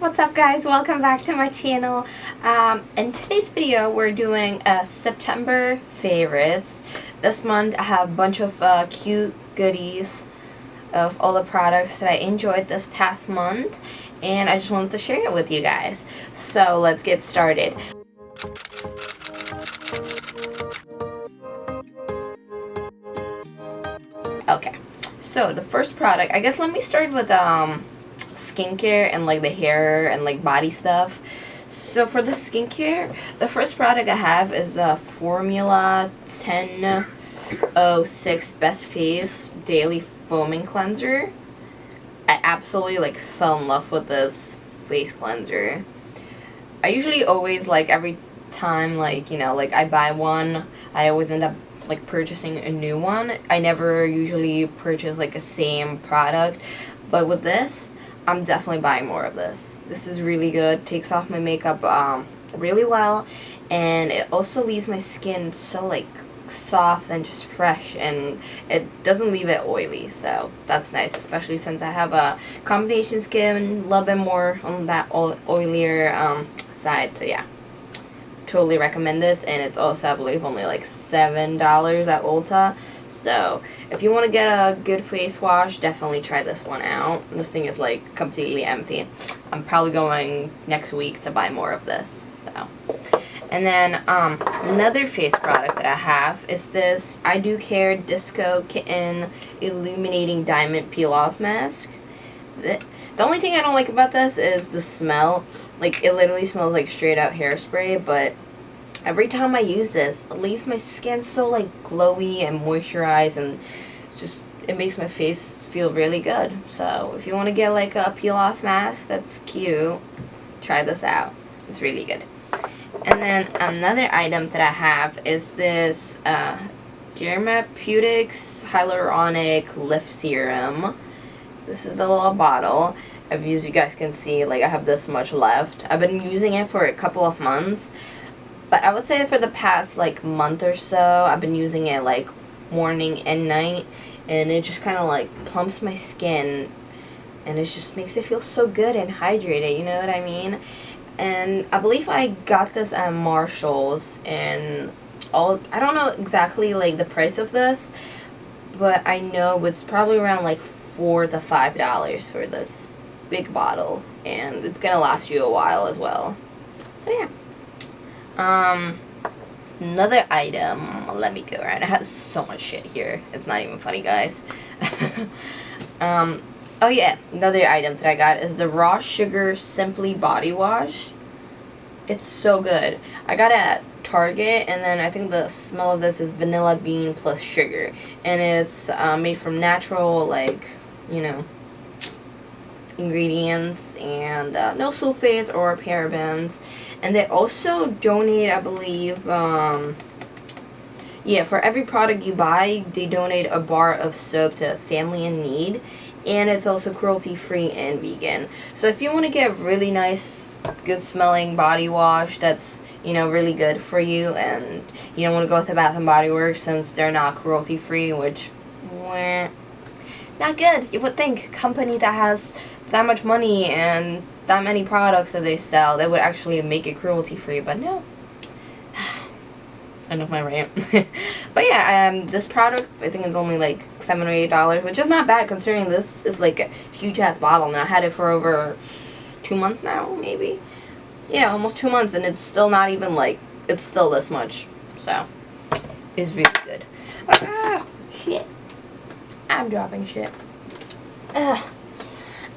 What's up guys, welcome back to my channel. In today's video we're doing September favorites. This month I have a bunch of cute goodies of all the products that I enjoyed this past month, and I just wanted to share it with you guys. So let's get started. Okay, so the first product, I guess let me start with skincare and like the hair and like body stuff. So for the skincare, the first product I have is the Formula 1006 Best Face Daily Foaming Cleanser. I absolutely like fell in love with this face cleanser. I usually always like every time like I buy one, I always end up like purchasing a new one. I never usually purchase like a same product, but with this I'm definitely buying more of this. This is really good. Takes off my makeup really well, and it also leaves my skin so like soft and just fresh, and it doesn't leave it oily, so that's nice, especially since I have a combination skin, a little bit more on that oilier side. So yeah, totally recommend this, and it's also I believe only like $7 at Ulta. So if you want to get a good face wash, definitely try this one out. This thing is like completely empty. I'm probably going next week to buy more of this. So, and then another face product that I have is this I Do Care Disco Kitten Illuminating Diamond Peel Off Mask. The only thing I don't like about this is the smell. Like, it literally smells like straight out hairspray, but every time I use this, it leaves my skin so like glowy and moisturized, and just it makes my face feel really good. So if you want to get like a peel off mask that's cute, try this out. It's really good. And then another item that I have is this Dermapeutics Hyaluronic Lift Serum. This is the little bottle. As you guys can see, like I have this much left. I've been using it for a couple of months, but I would say for the past like month or so, I've been using it like morning and night, and it just kind of like plumps my skin, and it just makes it feel so good and hydrated, you know what I mean? And I believe I got this at Marshall's, and I don't know exactly like the price of this, but I know it's probably around like $4 to $5 for this big bottle, and it's gonna last you a while as well. So yeah. Another item, let me go around. I have so much shit here. It's not even funny, guys. Oh yeah, another item that I got is the Raw Sugar Simply Body Wash. It's so good. I got it at Target, and then I think the smell of this is vanilla bean plus sugar, and it's made from natural, like, ingredients, and no sulfates or parabens. And they also donate, I believe, yeah, for every product you buy, they donate a bar of soap to a family in need, and it's also cruelty-free and vegan. So if you want to get a really nice, good-smelling body wash that's, really good for you, and you don't want to go with the Bath & Body Works since they're not cruelty-free, which, not good. You would think company that has that much money and that many products that they sell, they would actually make it cruelty-free, but no. End of my rant. But yeah, this product, I think it's only like $7 or $8, which is not bad considering this is like a huge-ass bottle, and I had it for over 2 months now, maybe? Yeah, almost 2 months, and it's still not even like, it's still this much, so it's really good. Ah, shit. I'm dropping shit.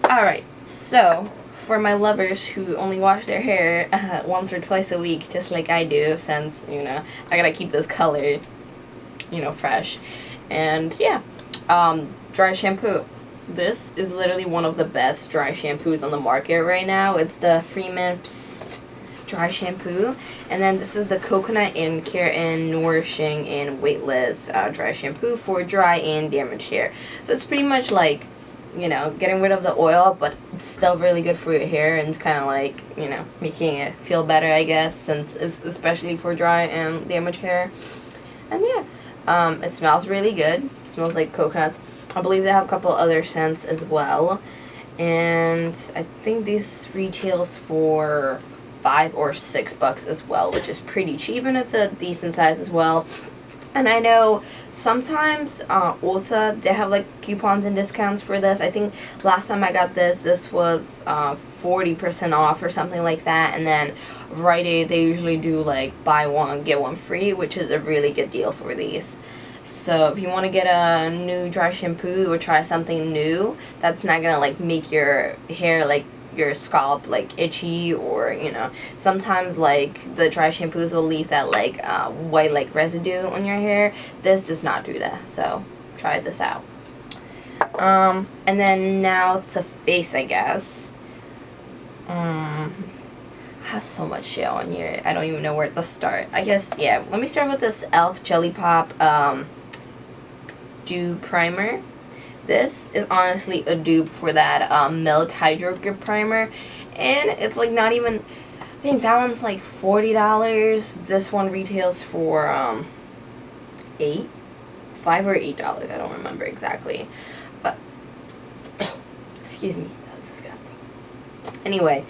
Alright, so for my lovers who only wash their hair once or twice a week, just like I do, since, I gotta keep this color, fresh. And yeah, dry shampoo. This is literally one of the best dry shampoos on the market right now. It's the Freeman Psst dry shampoo, and then this is the Coconut and Keratin Nourishing and Weightless dry shampoo for dry and damaged hair. So it's pretty much like, getting rid of the oil, but it's still really good for your hair, and it's kind of like, making it feel better, I guess, since it's especially for dry and damaged hair. And yeah, it smells really good. It smells like coconuts. I believe they have a couple other scents as well. And I think this retails for $5 or $6 as well, which is pretty cheap, and it's a decent size as well. And I know sometimes Ulta, they have like coupons and discounts for this. I think last time I got this was 40% off or something like that. And then Rite Aid, they usually do like buy one, get one free, which is a really good deal for these. So if you want to get a new dry shampoo or try something new that's not going to like make your hair like your scalp like itchy, or you know, sometimes like the dry shampoos will leave that like white like residue on your hair. This does not do that, so try this out. And then now to face, I guess. I have so much shit on here, I don't even know where to start. I guess, yeah, let me start with this e.l.f. Jelly Pop Dew Primer. This is honestly a dupe for that Milk Hydro Grip Primer, and it's like not even, I think that one's like $40. This one retails for $5 or $8, I don't remember exactly, but excuse me, that was disgusting. Anyway,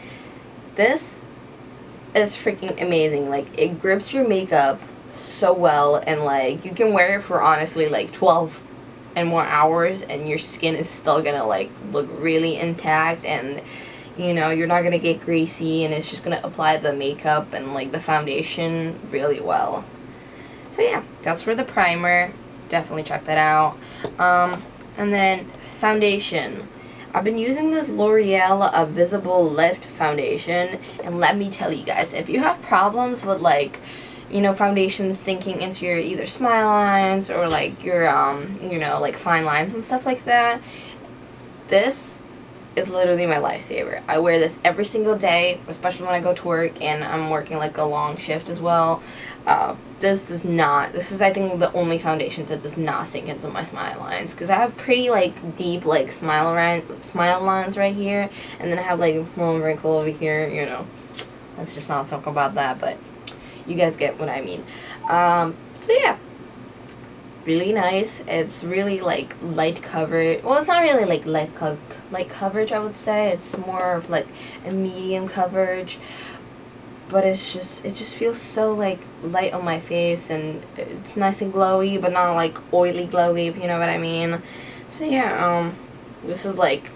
this is freaking amazing. Like, it grips your makeup so well, and like you can wear it for honestly like 12 and more hours, and your skin is still gonna like look really intact, and you know, you're not gonna get greasy, and it's just gonna apply the makeup and like the foundation really well. So yeah, that's for the primer. Definitely check that out. And then foundation. I've been using this L'Oreal Visible Lift foundation, and let me tell you guys, if you have problems with like, you know, foundation sinking into your either smile lines or like your you know, like fine lines and stuff like that, this is literally my lifesaver. I wear this every single day, especially when I go to work and I'm working like a long shift as well. This is I think the only foundation that does not sink into my smile lines, because I have pretty like deep like smile lines right here, and then I have like one wrinkle over here, you know. Let's just not talk about that, but you guys get what I mean. So yeah, really nice. It's really like light coverage. Well, it's not really like light coverage, I would say. It's more of like a medium coverage, but it just feels so like light on my face, and it's nice and glowy, but not like oily glowy, if you know what I mean. So yeah, this is like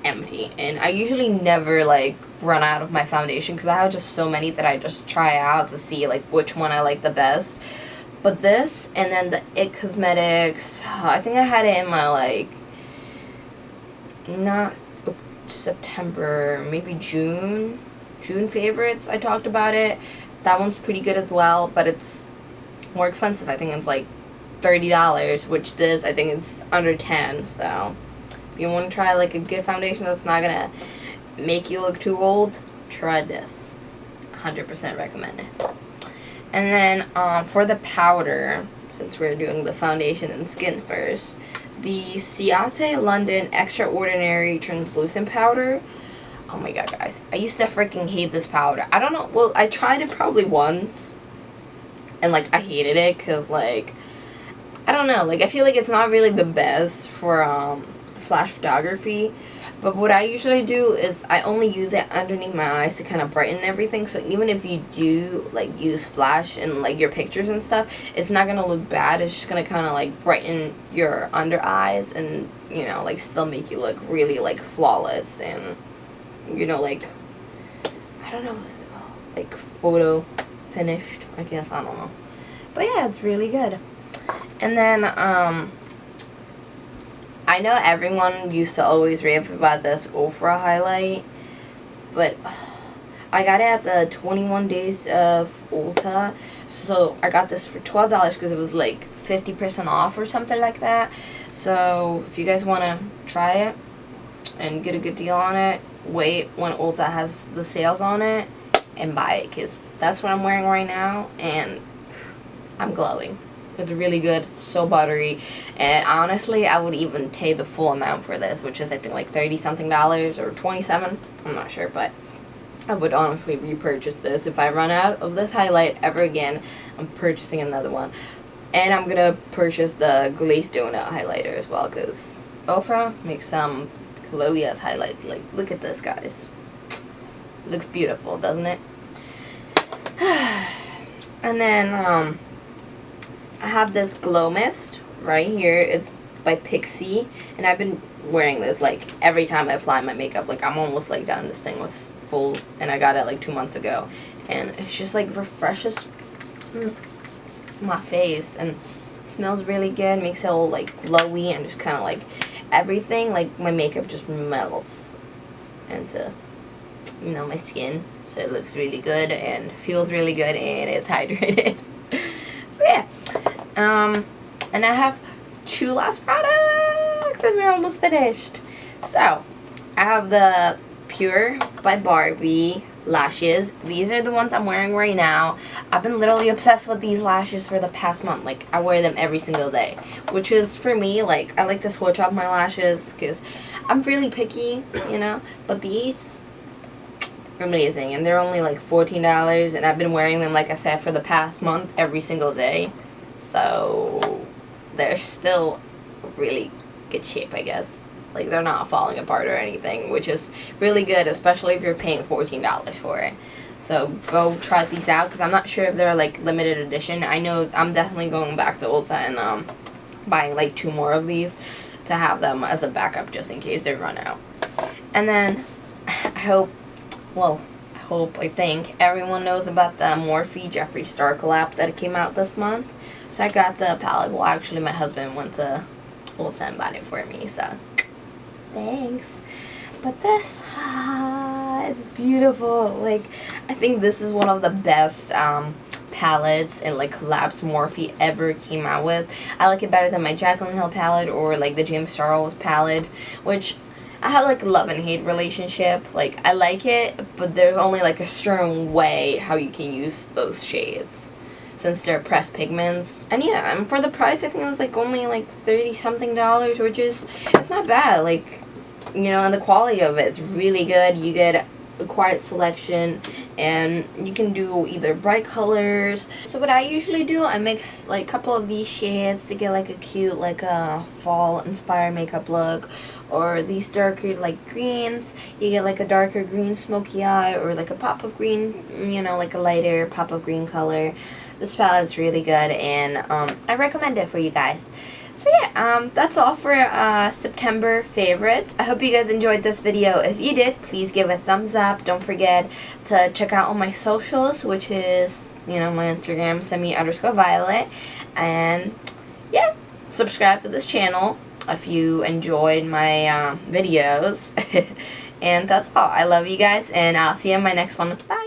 empty, and I usually never like run out of my foundation because I have just so many that I just try out to see like which one I like the best. But this, and then the IT Cosmetics, I think I had it in my like, not September, maybe June favorites. I talked about it. That one's pretty good as well, but it's more expensive. I think it's like $30, which this, I think it's under 10. So if you want to try like a good foundation that's not gonna make you look too old, try this. 100% recommend it. And then for the powder, since we're doing the foundation and skin first, the Ciate London Extraordinary Translucent Powder. Oh my god, guys. I used to freaking hate this powder. I don't know. Well, I tried it probably once, and like I hated it because like, I don't know. Like, I feel like it's not really the best for flash photography. But what I usually do is I only use it underneath my eyes to kind of brighten everything. So even if you do like use flash in like your pictures and stuff, it's not gonna look bad. It's just gonna kind of like brighten your under eyes, and you know, like still make you look really like flawless, and you know, like, I don't know what's it called, like photo finished, I guess, I don't know. But yeah, it's really good. And then I know everyone used to always rave about this Ofra highlight, but I got it at the 21 days of Ulta, so I got this for $12 because it was like 50% off or something like that. So if you guys want to try it and get a good deal on it, wait when Ulta has the sales on it and buy it, because that's what I'm wearing right now, and I'm glowing. It's really good. It's so buttery, and honestly, I would even pay the full amount for this, which is I think like $30-something or 27. I'm not sure, but I would honestly repurchase this. If I run out of this highlight ever again, I'm purchasing another one, and I'm gonna purchase the glazed donut highlighter as well, because Ofra makes some glowy as highlights. Like, look at this, guys. Looks beautiful, doesn't it? And then I have this glow mist right here. It's by Pixie, and I've been wearing this like every time I apply my makeup. Like, I'm almost like done. This thing was full, and I got it like 2 months ago, and it's just like refreshes my face and smells really good. Makes it all like glowy and just kind of like everything. Like, my makeup just melts into, you know, my skin, so it looks really good and feels really good, and it's hydrated. So yeah, and I have 2 last products and we're almost finished. So I have the Pure by Barbie lashes. These are the ones I'm wearing right now. I've been literally obsessed with these lashes for the past month. Like, I wear them every single day, which is, for me, like, I like to switch up my lashes because I'm really picky, you know, but these are amazing, and they're only like $14, and I've been wearing them, like I said, for the past month every single day, so they're still really good shape, I guess. Like, they're not falling apart or anything, which is really good, especially if you're paying $14 for it. So go try these out, because I'm not sure if they're like limited edition. I know I'm definitely going back to Ulta and buying like 2 more of these to have them as a backup just in case they run out. And then I think everyone knows about the Morphe Jeffree Star collab that came out this month. So I got the palette. Well, actually, my husband went to Ulta and bought it for me, so thanks. But this, it's beautiful. Like, I think this is one of the best palettes and like collabs Morphe ever came out with. I like it better than my Jaclyn Hill palette or like the James Charles palette, which I have like a love and hate relationship. Like, I like it, but there's only like a certain way how you can use those shades, since they're pressed pigments. And yeah, and for the price, I think it was like only like $30-something, which is, it's not bad. Like, you know, and the quality of it is really good. You get a quiet selection, and you can do either bright colors. So what I usually do, I mix like a couple of these shades to get like a cute, like a fall inspired makeup look, or these darker like greens. You get like a darker green smoky eye, or like a pop of green, you know, like a lighter pop of green color. This palette's really good, and I recommend it for you guys. So yeah, that's all for September favorites. I hope you guys enjoyed this video. If you did, please give it a thumbs up. Don't forget to check out all my socials, which is, you know, my Instagram, Simi_Violet. And yeah, subscribe to this channel if you enjoyed my videos. And that's all. I love you guys, and I'll see you in my next one. Bye!